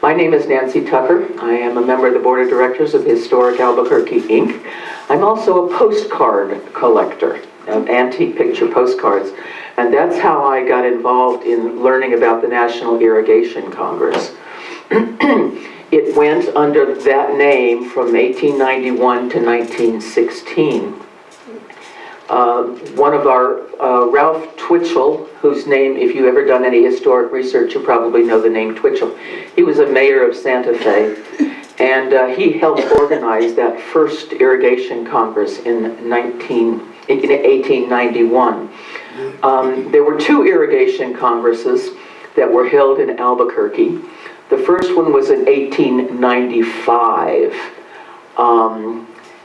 My name is Nancy Tucker. I am a member of the Board of Directors of Historic Albuquerque, Inc. I'm also a postcard collector of antique picture postcards, and that's how I got involved in learning about the National Irrigation Congress. It went under that name from 1891 to 1916. One of our, Ralph Twitchell, whose name, if you ever done any historic research, you probably know the name Twitchell. He was a mayor of Santa Fe, and he helped organize that first irrigation congress in 1891. There were two irrigation congresses that were held in Albuquerque. The first one was in 1895.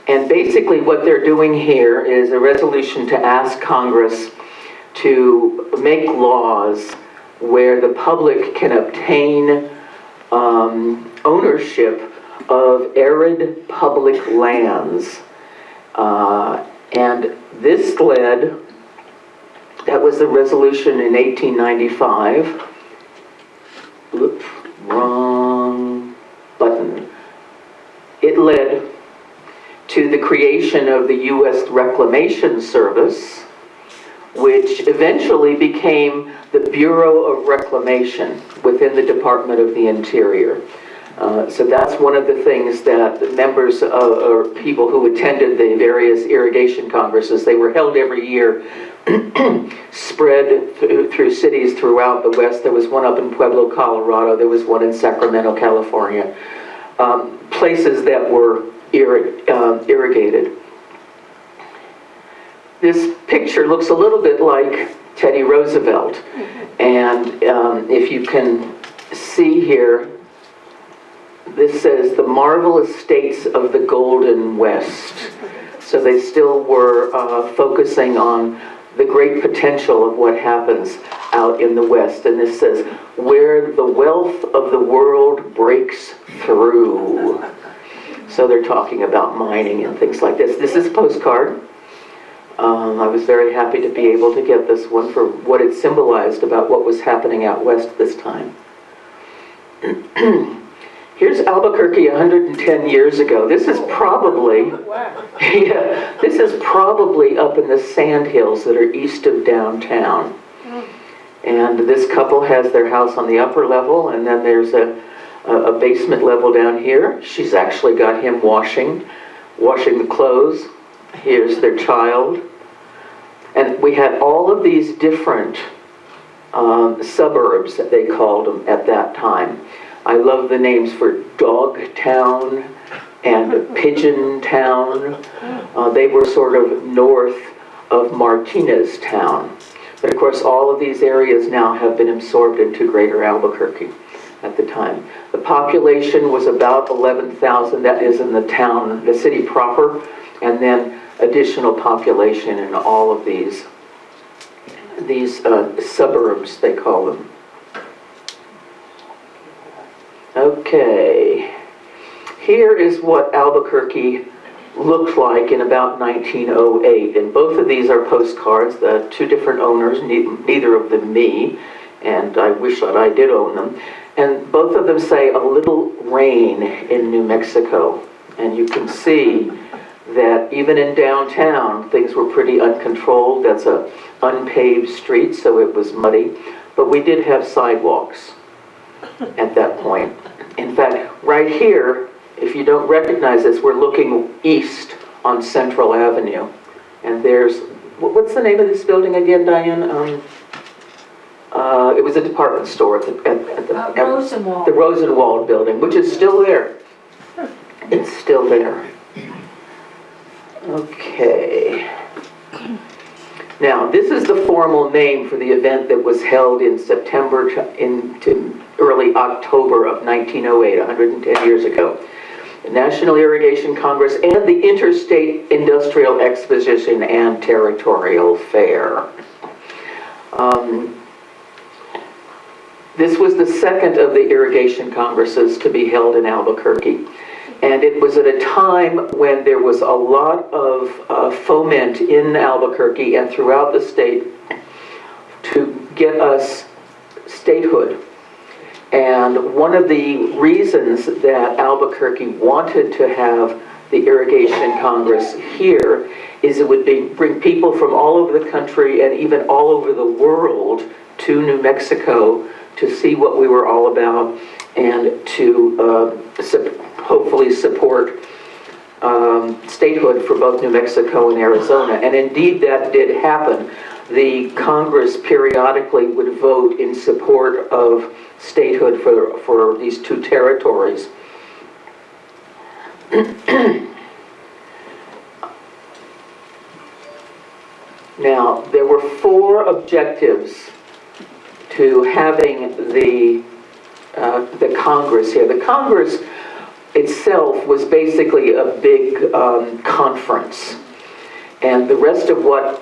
And basically what they're doing here is a resolution to ask Congress to make laws where the public can obtain ownership of arid public lands. And this led, that was the resolution in 1895. Oops, wrong button. It led to the creation of the U.S. Reclamation Service, which eventually became the Bureau of Reclamation within the Department of the Interior. So that's one of the things that the members or people who attended the various irrigation congresses, they were held every year, spread through cities throughout the West. There was one up in Pueblo, Colorado. There was one in Sacramento, California. Places that were irrigated. This picture looks a little bit like Teddy Roosevelt, and if you can see here, this says the marvelous states of the Golden West. So they still were focusing on the great potential of what happens out in the West, and this says where the wealth of the world breaks through. So they're talking about mining and things like this. This is a postcard. I was very happy to be able to get this one for what it symbolized about what was happening out west this time. Here's Albuquerque 110 years ago. This is probably, yeah, this is probably up in the sand hills that are east of downtown. And this couple has their house on the upper level, and then there's a basement level down here. She's actually got him washing the clothes. Here's their child. And we had all of these different suburbs that they called them at that time. I love the names for Dogtown and Pigeon Town. They were sort of north of Martinez Town. But of course all of these areas now have been absorbed into greater Albuquerque at the time. The population was about 11,000, that is in the town, the city proper, and then additional population in all of these suburbs, they call them. Okay, here is what Albuquerque looked like in about 1908, and both of these are postcards, the two different owners, neither of them me, and I wish that I did own them. And both of them say a little rain in New Mexico. And you can see that even in downtown, things were pretty uncontrolled. That's a unpaved street, so it was muddy. But we did have sidewalks at that point. In fact, right here, if you don't recognize this, we're looking east on Central Avenue. And there's, what's the name of this building again, Diane? It was a department store at Rosenwald. The Rosenwald building, which is still there. It's still there. Okay. Now, this is the formal name for the event that was held in September into early October of 1908, 110 years ago. The National Irrigation Congress and the Interstate Industrial Exposition and Territorial Fair. This was the second of the irrigation congresses to be held in Albuquerque. And it was at a time when there was a lot of foment in Albuquerque and throughout the state to get us statehood. And one of the reasons that Albuquerque wanted to have the Irrigation Congress here is it would bring people from all over the country and even all over the world to New Mexico to see what we were all about and to hopefully support statehood for both New Mexico and Arizona. And indeed that did happen. The Congress periodically would vote in support of statehood for these two territories. Now, there were 4 objectives to having the Congress here. The Congress itself was basically a big conference. And the rest of what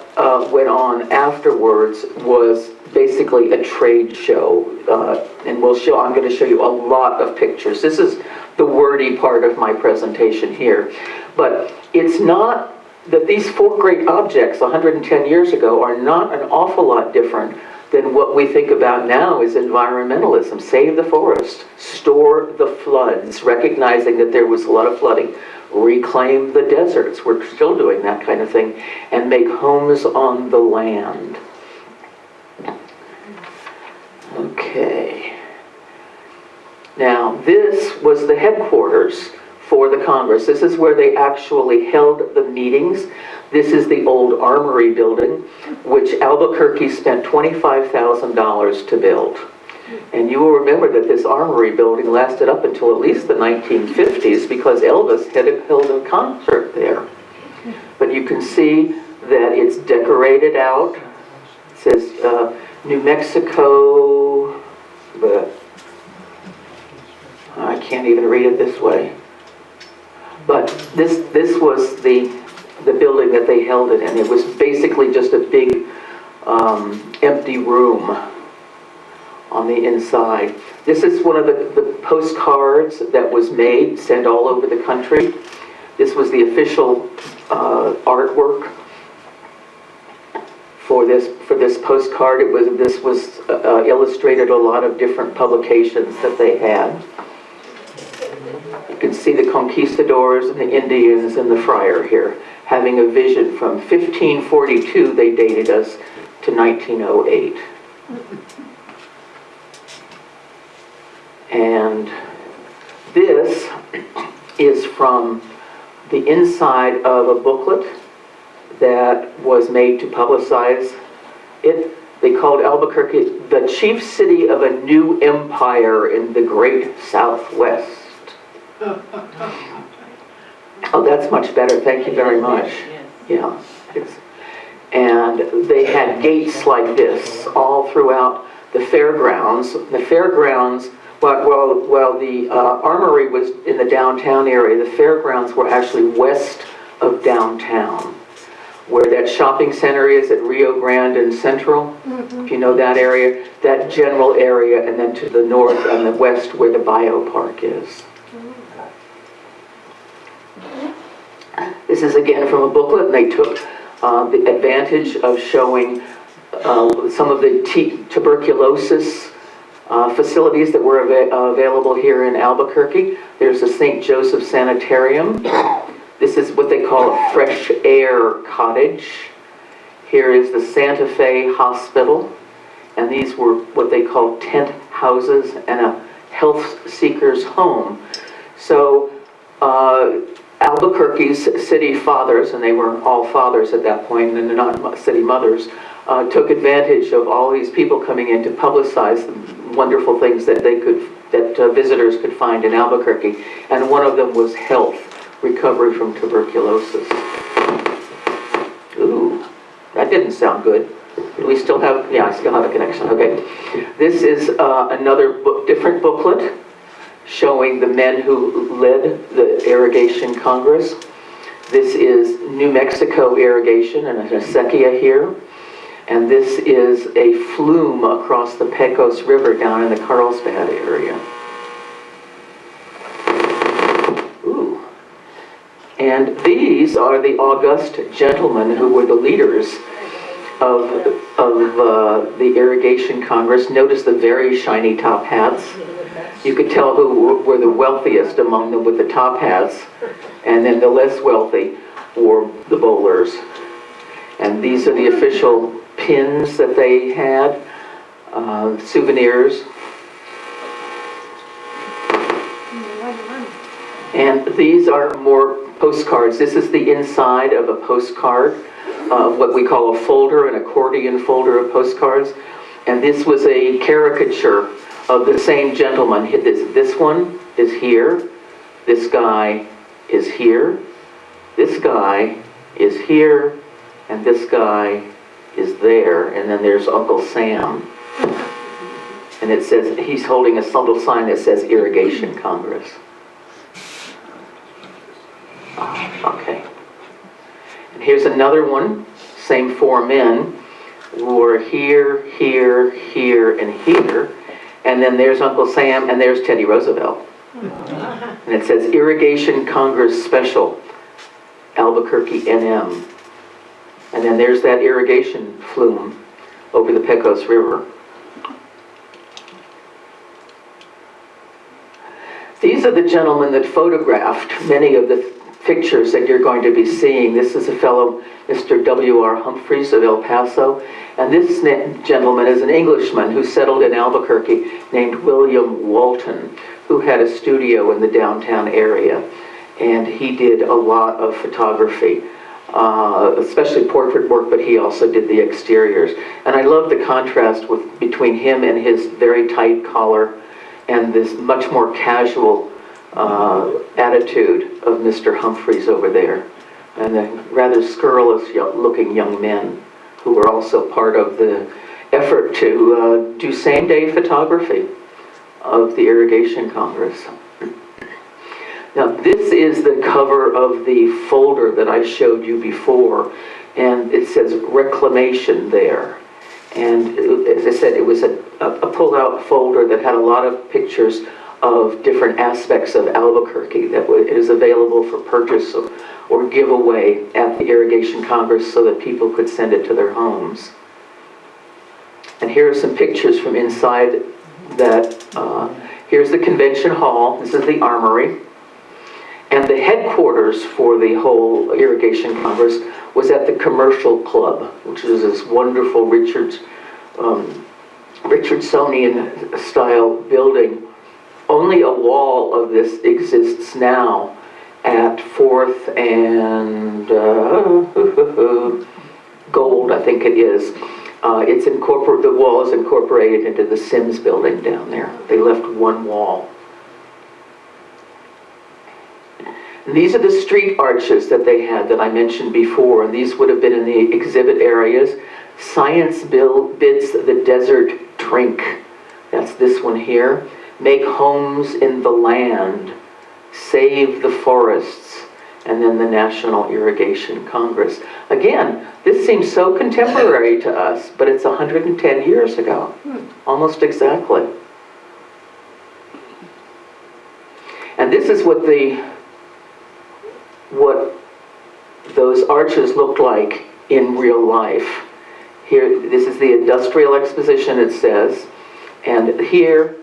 went on afterwards was basically a trade show. And I'm going to show you a lot of pictures. This is the wordy part of my presentation here. But it's not that these 4 great objects 110 years ago are not an awful lot different than what we think about now is environmentalism. Save the forest, store the floods, recognizing that there was a lot of flooding, reclaim the deserts, we're still doing that kind of thing, and make homes on the land. Okay. Now, this was the headquarters for the Congress. This is where they actually held the meetings. This is the old Armory Building, which Albuquerque spent $25,000 to build. And you will remember that this Armory Building lasted up until at least the 1950s because Elvis had held a concert there. But you can see that it's decorated out. It says New Mexico, but I can't even read it this way. But this was the building that they held it in. It was basically just a big empty room on the inside. This is one of the postcards that was made, sent all over the country. This was the official artwork for this postcard. This was illustrated a lot of different publications that they had. You can see the conquistadors and the Indians and the friar here having a vision from 1542. They dated us to 1908. And this is from the inside of a booklet that was made to publicize it. They called Albuquerque the chief city of a new empire in the great Southwest. Oh, that's much better. Thank you very much. Yeah. And they had gates like this all throughout the fairgrounds. The fairgrounds, while the Armory was in the downtown area, the fairgrounds were actually west of downtown, where that shopping center is at Rio Grande and Central, if you know that area, that general area, and then to the north and the west where the biopark is. This is again from a booklet, and they took the advantage of showing some of the tuberculosis facilities that were available here in Albuquerque. There's a St. Joseph Sanitarium. This is what they call a fresh air cottage. Here is the Santa Fe Hospital, and these were what they call tent houses and a health seeker's home. So Albuquerque's city fathers, and they were all fathers at that point, and they're not city mothers, took advantage of all these people coming in to publicize the wonderful things that visitors could find in Albuquerque. And one of them was health, recovery from tuberculosis. Ooh, that didn't sound good. Do we still have, yeah, I still have a connection, okay. This is another different booklet showing the men who led the Irrigation Congress. This is New Mexico Irrigation and a acequia here. And this is a flume across the Pecos River down in the Carlsbad area. Ooh. And these are the august gentlemen who were the leaders of the Irrigation Congress. Notice the very shiny top hats. You could tell who were the wealthiest among them with the top hats, and then the less wealthy were the bowlers. And these are the official pins that they had, souvenirs. And these are more postcards. This is the inside of a postcard, what we call a folder, an accordion folder of postcards. And this was a caricature of the same gentleman. This one is here, this guy is here, this guy is here, and this guy is there, and then there's Uncle Sam. And it says, he's holding a little sign that says Irrigation Congress. Okay. And here's another one, same four men, who are here, here, here, and here. And then there's Uncle Sam, and there's Teddy Roosevelt. And it says Irrigation Congress Special, Albuquerque, NM. And then there's that irrigation flume over the Pecos River. These are the gentlemen that photographed many of the pictures that you're going to be seeing. This is a fellow, Mr. W.R. Humphreys of El Paso. And this gentleman is an Englishman who settled in Albuquerque named William Walton, who had a studio in the downtown area. And he did a lot of photography, especially portrait work, but he also did the exteriors. And I love the contrast between him and his very tight collar and this much more casual attitude of Mr. Humphreys over there, and the rather scurrilous looking young men who were also part of the effort to do same-day photography of the Irrigation Congress. Now this is the cover of the folder that I showed you before, and it says Reclamation there. And as I said, it was a pull-out folder that had a lot of pictures of different aspects of Albuquerque that is available for purchase or giveaway at the Irrigation Congress so that people could send it to their homes. And here are some pictures from inside that. Here's the convention hall. This is the Armory. And the headquarters for the whole Irrigation Congress was at the Commercial Club, which is this wonderful Richardsonian style building. Only a wall of this exists now at 4th and Gold, I think it is. The wall is incorporated into the Sims building down there. They left one wall. And these are the street arches that they had that I mentioned before, and these would have been in the exhibit areas. Science bids the desert drink. That's this one here. Make homes in the land, save the forests, and then the National Irrigation Congress. Again, this seems so contemporary to us, but it's 110 years ago, almost exactly. And this is what those arches looked like in real life. Here, this is the Industrial Exposition, it says, and here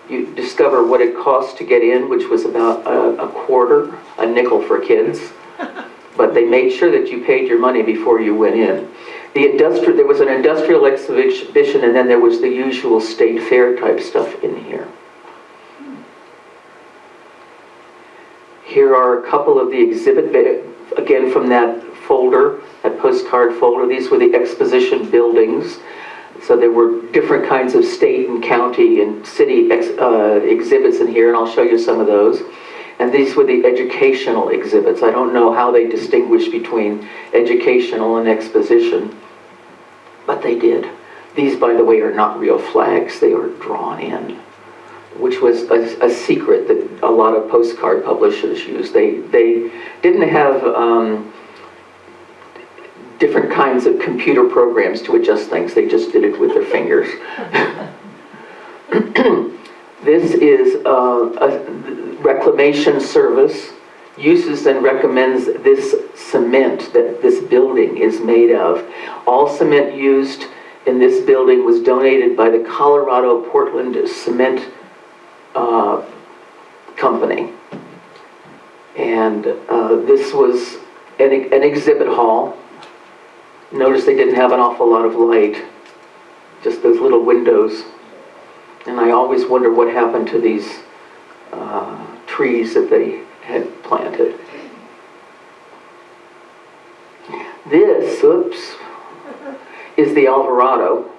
you discover what it cost to get in, which was about a quarter, a nickel for kids. But they made sure that you paid your money before you went in. There was an industrial exhibition, and then there was the usual state fair type stuff in here. Here are a couple of the exhibit, again from that folder, that postcard folder. These were the Exposition buildings. So there were different kinds of state and county and city exhibits in here, and I'll show you some of those. And these were the educational exhibits. I don't know how they distinguish between educational and exposition, but they did. These, by the way, are not real flags. They are drawn in, which was a secret that a lot of postcard publishers used. They didn't have different kinds of computer programs to adjust things. They just did it with their fingers. This is a Reclamation Service uses and recommends this cement that this building is made of. All cement used in this building was donated by the Colorado Portland Cement company. And this was an exhibit hall. Notice they didn't have an awful lot of light, just those little windows. And I always wonder what happened to these trees that they had planted. This, is the Alvarado,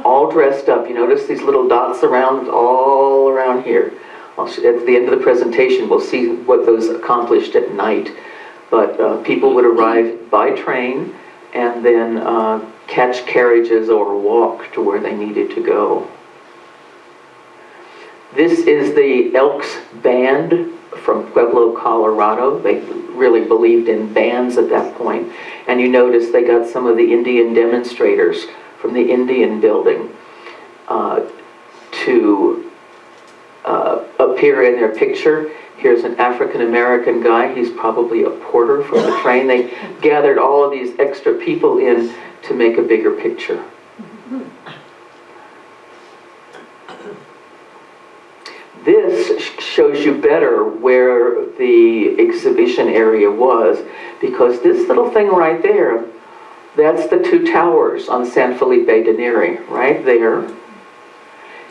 all dressed up. You notice these little dots around, all around here. At the end of the presentation, we'll see what those accomplished at night. But people would arrive by train and then catch carriages or walk to where they needed to go. This is the Elks Band from Pueblo, Colorado. They really believed in bands at that point. And you notice they got some of the Indian demonstrators from the Indian Building to appear in their picture. Here's an African-American guy. He's probably a porter from the train. They gathered all of these extra people in to make a bigger picture. This shows you better where the exhibition area was, because this little thing right there, that's the two towers on San Felipe de Neri, right there.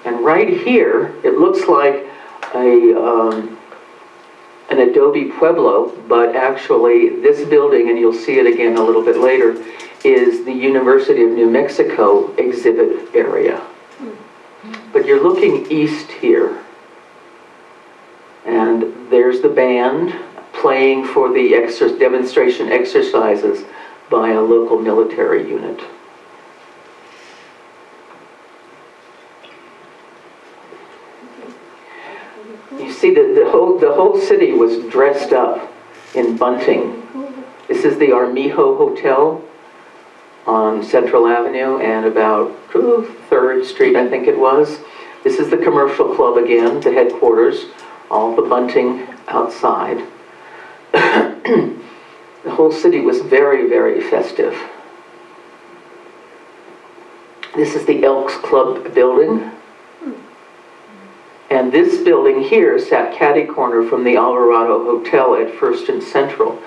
And right here, it looks like an adobe pueblo, but actually this building, and you'll see it again a little bit later, is the University of New Mexico exhibit area. But you're looking east here. And there's the band playing for the demonstration exercises by a local military unit. You see that the whole city was dressed up in bunting. This is the Armijo Hotel on Central Avenue and about 3rd Street, I think it was. This is the commercial club again, the headquarters. All the bunting outside. The whole city was very, very festive. This is the Elks Club building. And this building here sat catty-corner from the Alvarado Hotel at First and Central.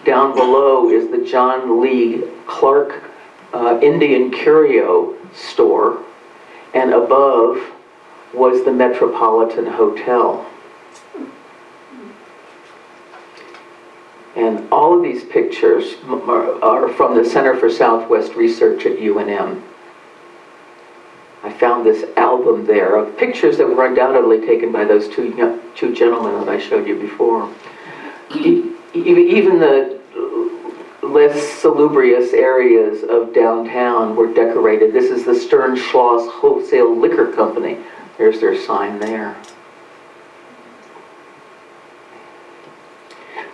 Down below is the John Lee Clark Indian Curio store. And above was the Metropolitan Hotel. And all of these pictures are from the Center for Southwest Research at UNM. I found this album there of pictures that were undoubtedly taken by those two gentlemen that I showed you before. Even the less salubrious areas of downtown were decorated. This is the Stearns Klaus Wholesale Liquor Company. There's their sign there.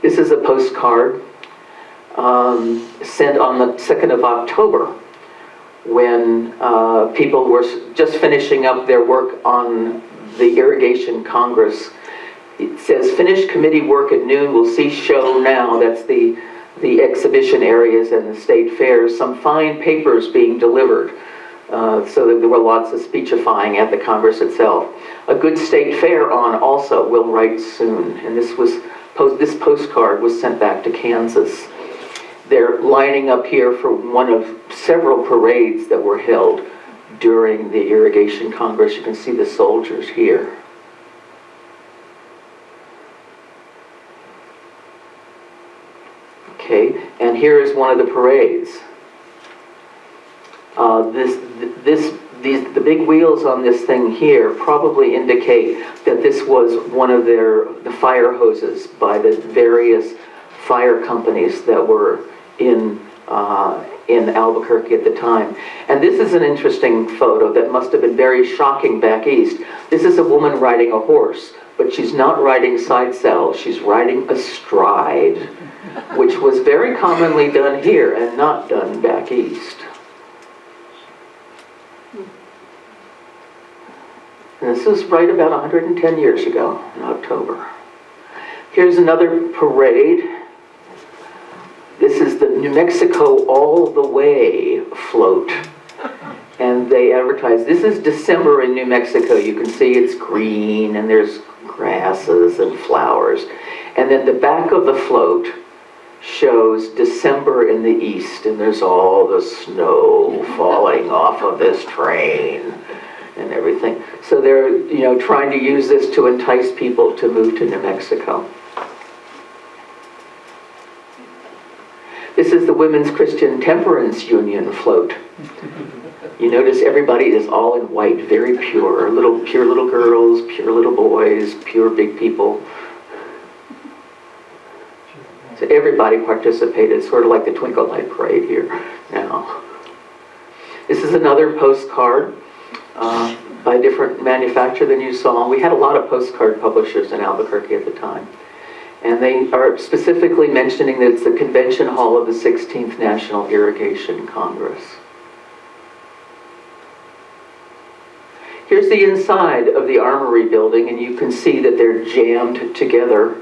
This is a postcard sent on the 2nd of October when people were just finishing up their work on the Irrigation Congress. It says, "Finished committee work at noon. We'll see show now." That's the exhibition areas and the state fairs. Some fine papers being delivered. So that there were lots of speechifying at the Congress itself. A good state fair on also. Will write soon. And this postcard was sent back to Kansas. They're lining up here for one of several parades that were held during the Irrigation Congress. You can see the soldiers here. Okay, and here is one of the parades. The big wheels on this thing here probably indicate that this was one of the fire hoses by the various fire companies that were in Albuquerque at the time. And this is an interesting photo that must have been very shocking back east. This is a woman riding a horse, but she's not riding side saddle, she's riding astride, which was very commonly done here and not done back east. And this was right about 110 years ago in October. Here's another parade. This is the New Mexico All the Way float. And they advertise, this is December in New Mexico. You can see it's green and there's grasses and flowers. And then the back of the float shows December in the east, and there's all the snow falling off of this train and everything. So they're, trying to use this to entice people to move to New Mexico. This is the Women's Christian Temperance Union float. You notice everybody is all in white, very pure little girls, pure little boys, pure big people. So everybody participated, sort of like the Twinkle Light Parade here now. This is another postcard by a different manufacturer than you saw. We had a lot of postcard publishers in Albuquerque at the time. And they are specifically mentioning that it's the convention hall of the 16th National Irrigation Congress. Here's the inside of the Armory Building, and you can see that they're jammed together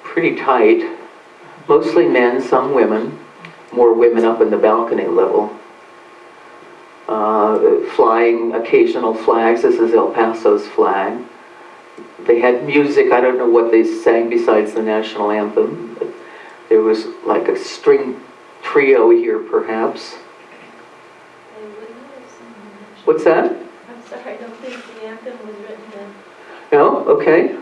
pretty tight. Mostly men, some women, more women up in the balcony level. Flying occasional flags. This is El Paso's flag. They had music. I don't know what they sang besides the national anthem. There was like a string trio here, perhaps. What's that? I'm sorry, I don't think the anthem was written then. No? Okay.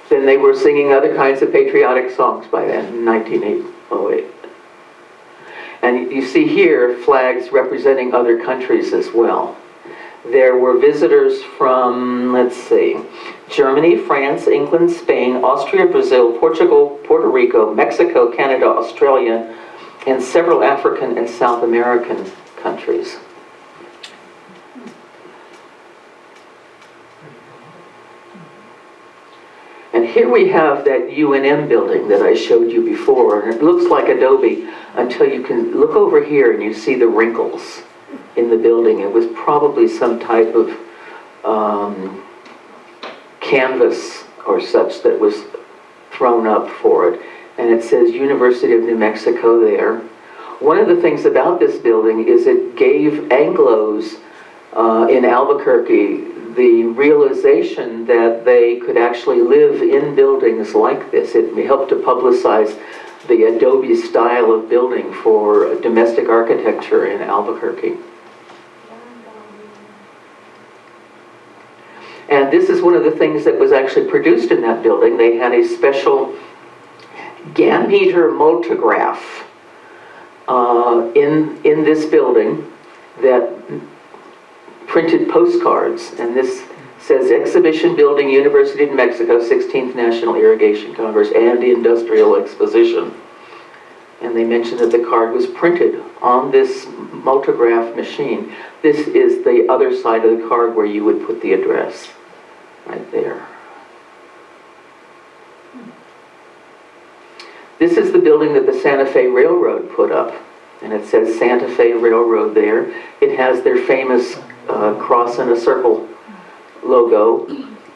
Then they were singing other kinds of patriotic songs by then, in 1908. And you see here flags representing other countries as well. There were visitors from, let's see, Germany, France, England, Spain, Austria, Brazil, Portugal, Puerto Rico, Mexico, Canada, Australia, and several African and South American countries. And here we have that UNM building that I showed you before, and it looks like adobe until you can look over here and you see the wrinkles in the building. It was probably some type of canvas or such that was thrown up for it. And it says University of New Mexico there. One of the things about this building is it gave Anglos in Albuquerque the realization that they could actually live in buildings like this. It helped to publicize the adobe style of building for domestic architecture in Albuquerque. And this is one of the things that was actually produced in that building. They had a special gameter multigraph in this building that printed postcards, and this says Exhibition Building, University of New Mexico, 16th National Irrigation Congress and Industrial Exposition. And they mentioned that the card was printed on this multigraph machine. This is the other side of the card where you would put the address, right there. This is the building that the Santa Fe Railroad put up, and it says Santa Fe Railroad there. It has their famous cross in a circle logo.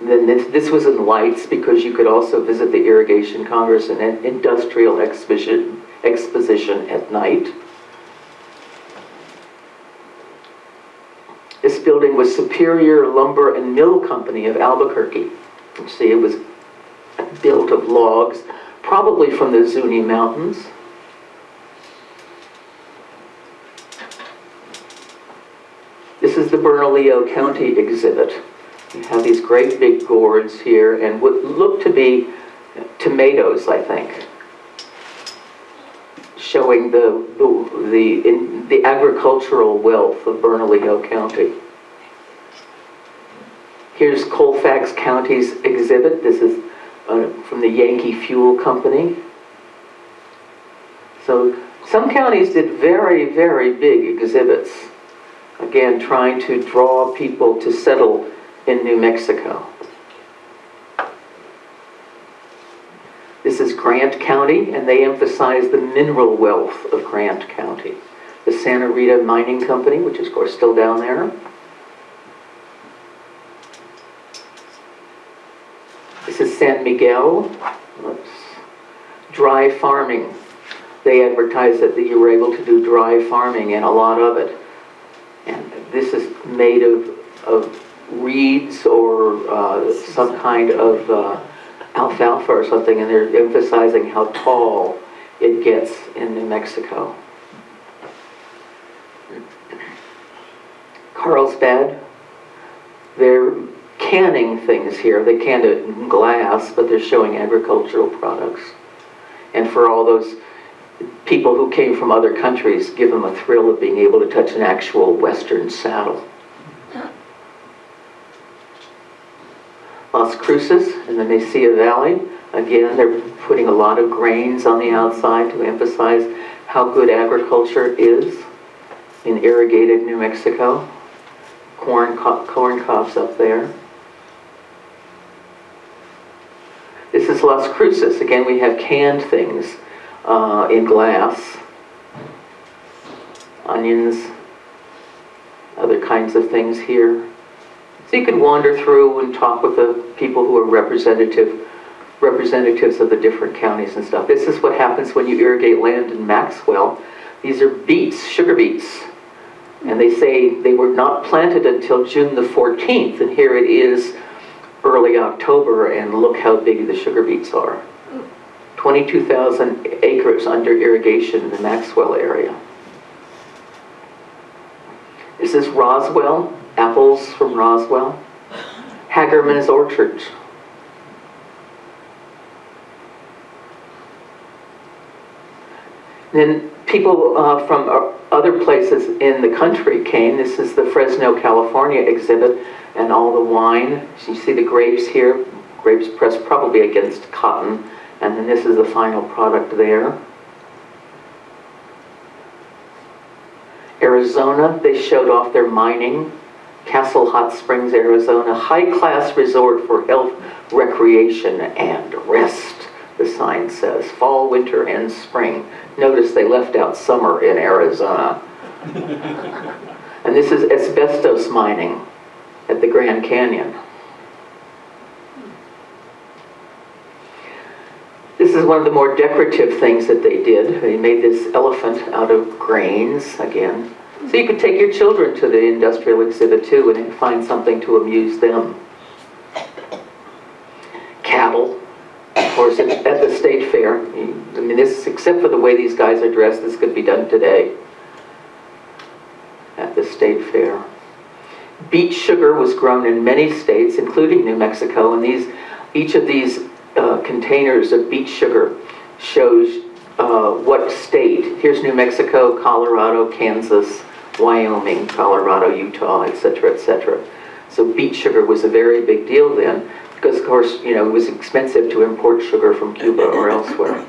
Then this was in lights because you could also visit the Irrigation Congress and Industrial Exposition at night. This building was Superior Lumber and Mill Company of Albuquerque. You see, it was built of logs, probably from the Zuni Mountains. This is the Bernalillo County exhibit. You have these great big gourds here and what look to be tomatoes, I think, showing the agricultural wealth of Bernalillo County. Here's Colfax County's exhibit. This is from the Yankee Fuel Company. So some counties did very, very big exhibits. Again, trying to draw people to settle in New Mexico. This is Grant County, and they emphasize the mineral wealth of Grant County. The Santa Rita Mining Company, which is, of course, still down there. This is San Miguel. Oops. Dry farming. They advertised that you were able to do dry farming and a lot of it. And this is made of reeds or some kind of alfalfa or something, and they're emphasizing how tall it gets in New Mexico. Carlsbad, they're canning things here. They canned it in glass, but they're showing agricultural products. And for all those people who came from other countries, give them a thrill of being able to touch an actual Western saddle. Las Cruces in the Mesilla Valley, again, they're putting a lot of grains on the outside to emphasize how good agriculture is in irrigated New Mexico. Corn cobs up there. This is Las Cruces. Again, we have canned things in glass. Onions, other kinds of things here. So you could wander through and talk with the people who are representatives of the different counties and stuff. This is what happens when you irrigate land in Maxwell. These are beets, sugar beets. And they say they were not planted until June the 14th, and here it is early October, and look how big the sugar beets are. 22,000 acres under irrigation in the Maxwell area. This is Roswell, apples from Roswell. Hagerman's orchards. Then people from other places in the country came. This is the Fresno, California exhibit, and all the wine. So you see the grapes here, grapes pressed probably against cotton, and then this is the final product there. Arizona, they showed off their mining. Castle Hot Springs, Arizona, high-class resort for health, recreation, and rest, the sign says. Fall, winter, and spring. Notice they left out summer in Arizona. And this is asbestos mining at the Grand Canyon. This is one of the more decorative things that they did. They made this elephant out of grains, again. So you could take your children to the industrial exhibit too and find something to amuse them. Cattle, of course, at the state fair. I mean, this, except for the way these guys are dressed, this could be done today at the state fair. Beet sugar was grown in many states, including New Mexico, and each of these containers of beet sugar shows what state. Here's New Mexico, Colorado, Kansas, Wyoming, Colorado, Utah, etc., etc. So beet sugar was a very big deal then, because of course, you know, it was expensive to import sugar from Cuba or elsewhere.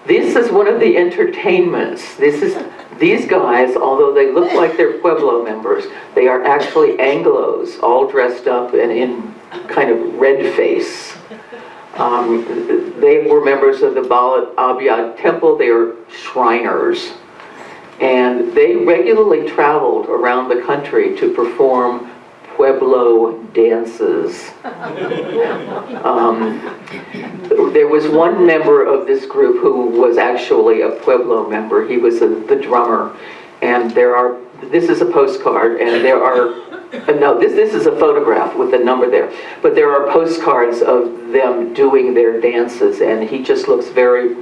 This is one of the entertainments. These guys, although they look like they're Pueblo members, they are actually Anglos, all dressed up and in kind of red face. They were members of the Ballad temple. They are Shriners. And they regularly traveled around the country to perform Pueblo dances. There was one member of this group who was actually a Pueblo member. He was the drummer. And this is a postcard, and there are, no, this is a photograph with the number there. But there are postcards of them doing their dances, and he just looks very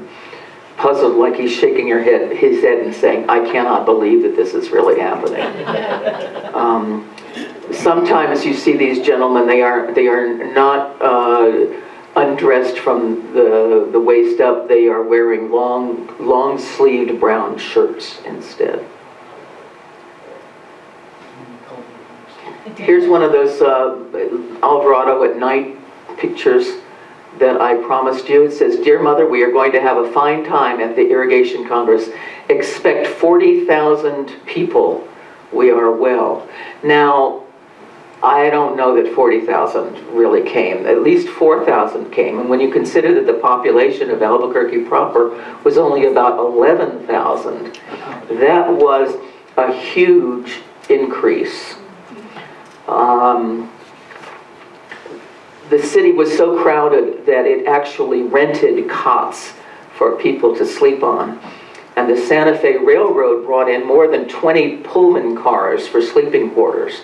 puzzled, like he's shaking his head and saying, I cannot believe that this is really happening. Sometimes you see these gentlemen, they are not undressed from the waist up. They are wearing long-sleeved brown shirts instead. Here's one of those Alvarado at night pictures that I promised you. It says, Dear Mother, we are going to have a fine time at the Irrigation Congress. Expect 40,000 people. We are well. Now, I don't know that 40,000 really came. At least 4,000 came. And when you consider that the population of Albuquerque proper was only about 11,000, that was a huge increase. The city was so crowded that it actually rented cots for people to sleep on. And the Santa Fe Railroad brought in more than 20 Pullman cars for sleeping quarters.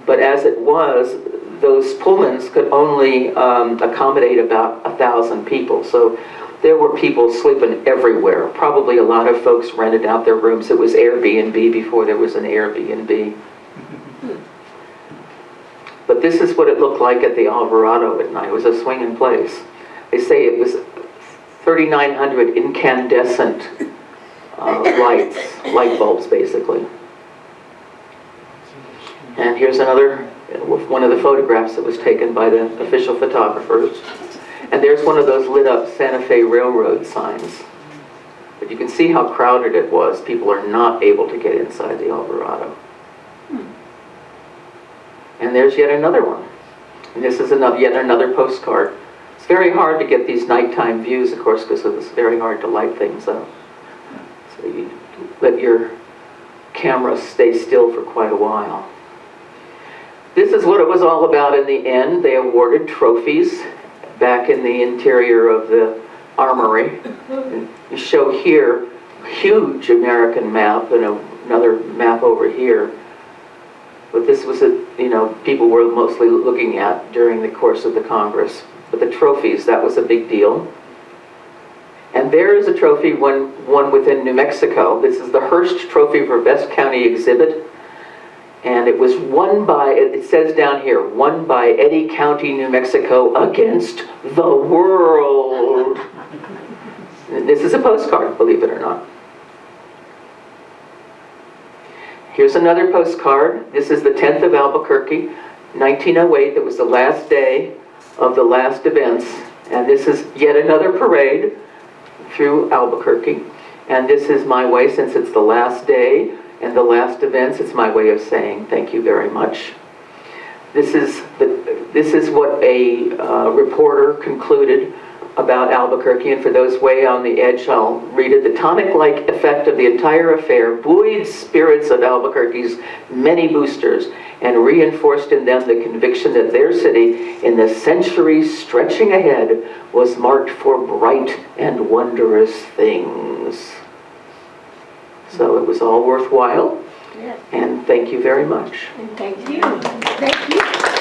But as it was, those Pullmans could only accommodate about 1,000 people. So there were people sleeping everywhere. Probably a lot of folks rented out their rooms. It was Airbnb before there was an Airbnb. But this is what it looked like at the Alvarado at night. It was a swinging place. They say it was 3,900 incandescent lights, light bulbs basically. And here's another, one of the photographs that was taken by the official photographers. And there's one of those lit up Santa Fe Railroad signs. But you can see how crowded it was. People are not able to get inside the Alvarado. And there's yet another one. And this is yet another postcard. It's very hard to get these nighttime views, of course, because it's very hard to light things up. So you let your camera stay still for quite a while. This is what it was all about in the end. They awarded trophies back in the interior of the Armory. And you show here a huge American map and another map over here. But this was people were mostly looking at during the course of the Congress. But the trophies, that was a big deal. And there is a trophy, one within New Mexico. This is the Hearst Trophy for Best County Exhibit. And it was won by, it says down here, won by Eddy County, New Mexico against the world. This is a postcard, believe it or not. Here's another postcard. This is the 10th of Albuquerque, 1908. That was the last day of the last events. And this is yet another parade through Albuquerque. And this is my way, since it's the last day and the last events, it's my way of saying thank you very much. This is what a reporter concluded about Albuquerque, and for those way on the edge, I'll read it. The tonic-like effect of the entire affair buoyed spirits of Albuquerque's many boosters and reinforced in them the conviction that their city, in the centuries stretching ahead, was marked for bright and wondrous things. So it was all worthwhile, Yes. and thank you very much. And thank you. Thank you.